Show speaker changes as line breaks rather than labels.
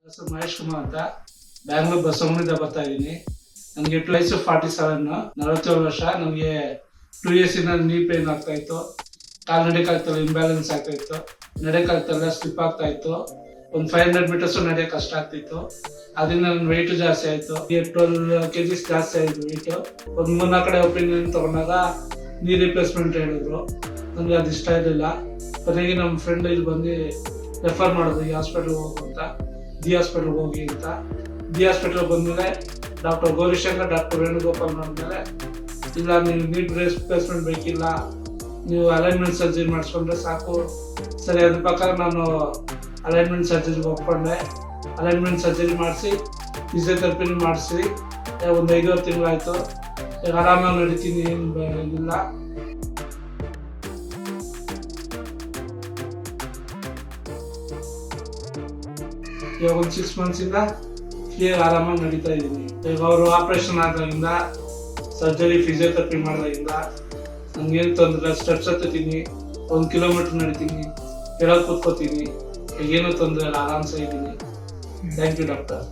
ಹೆಸರು ಮಹೇಶ್ ಕುಮಾರ್ ಅಂತ ಬ್ಯಾಂಗ್ಳೂರ್ ಬಸವಣ್ಣಿಂದ ಬರ್ತಾ ಇದ್ದೀನಿ. ನನಗೆ ವಯಸ್ಸು 47, 47 ವರ್ಷ. ನನಗೆ 2 years ಇಂದ ನೀ ಪೇನ್ ಆಗ್ತಾ ಇತ್ತು. ಕಾಲು ನಡೆಯಕ್ಕಾಗ್ತಲ್ಲ, ಇಂಬ್ಯಾಲೆನ್ಸ್ ಆಗ್ತಾ ಇತ್ತು. ನಡೆಯಕ್ಕಾಗ್ತಲ್ಲ, ಸ್ಲಿಪ್ ಆಗ್ತಾ ಇತ್ತು. ಒಂದು 500 meters ನಡೆಯಕ್ಕೆ ಕಷ್ಟ ಆಗ್ತಿತ್ತು. ಅದರಿಂದ ನನ್ನ ವೆಯ್ಟ್ ಜಾಸ್ತಿ ಆಯಿತು. 12 kg ಜಾಸ್ತಿ ಆಯಿತು ವೆಯ್ಟ್. ಒಂದು 3-4 ಕಡೆ ಒಪಿನಿಯನ್ ತಗೊಂಡಾಗ ನೀ ರಿಪ್ಲೇಸ್ಮೆಂಟ್ ಹೇಳಿದ್ರು. ನನಗೆ ಅದು ಇಷ್ಟ ಇರಲಿಲ್ಲ. ಕೊನೆಗೆ ನಮ್ಮ ಫ್ರೆಂಡ್ ಇಲ್ಲಿ ಬಂದು ರೆಫರ್ ಮಾಡೋದು ಈ ಹಾಸ್ಪಿಟ್ಲ್ಗೆ ಹೋಗು ಅಂತ, ದಿ ಹಾಸ್ಪಿಟ್ಲ್ಗೆ ಹೋಗಿ ಅಂತ. ದಿ ಹಾಸ್ಪಿಟ್ಲ್ಗೆ ಬಂದಮೇಲೆ ಡಾಕ್ಟರ್ ಗೌರಿಶಂಕರ್, ಡಾಕ್ಟರ್ ವೇಣುಗೋಪಾಲ್ ನೋಡಿದ್ಮೇಲೆ, ಇಲ್ಲ ನೀವು ನೀಟ್ ರಿಪ್ಲೇಸ್ಮೆಂಟ್ ಬೇಕಿಲ್ಲ, ನೀವು ಅಲೈನ್ಮೆಂಟ್ ಸರ್ಜರಿ ಮಾಡಿಸ್ಕೊಂಡ್ರೆ ಸಾಕು. ಸರಿ, ಅದ್ರ ಪ್ರಕಾರ ನಾನು ಅಲೈನ್ಮೆಂಟ್ ಸರ್ಜರಿಗೆ ಒಪ್ಕೊಂಡೆ. ಅಲೈನ್ಮೆಂಟ್ ಸರ್ಜರಿ ಮಾಡಿಸಿ ಫಿಸಿಯೋಥೆರಪಿನೂ ಮಾಡಿಸಿ ಒಂದು 5-6 ತಿಂಗಳಾಯಿತು. ಈಗ ಆರಾಮಾಗಿ ನಡೀತೀನಿ, ಏನು ಇಲ್ಲ. ಇವಾಗ ಒಂದು 6 months ಕ್ಲಿಯರ್ ಆರಾಮಾಗಿ ನಡೀತಾ ಇದ್ದೀನಿ. ಈಗ ಅವರು ಆಪರೇಷನ್ ಆದಾಗಿಂದ, ಸರ್ಜರಿ, ಫಿಸಿಯೋಥೆರಪಿ ಮಾಡಿದಾಗಿಂದ ನನಗೇನು ತೊಂದರೆ ಇಲ್ಲ. ಸ್ಟೆಪ್ಸ್ ಹತ್ತೀನಿ, 1 kilometer ನಡೀತೀನಿ, ಕೆಳಗೆ ಕೂತ್ಕೋತೀನಿ, ಏನೂ ತೊಂದರೆ ಇಲ್ಲ, ಆರಾಮ್ಸೆ ಇದ್ದೀನಿ. Thank you doctor.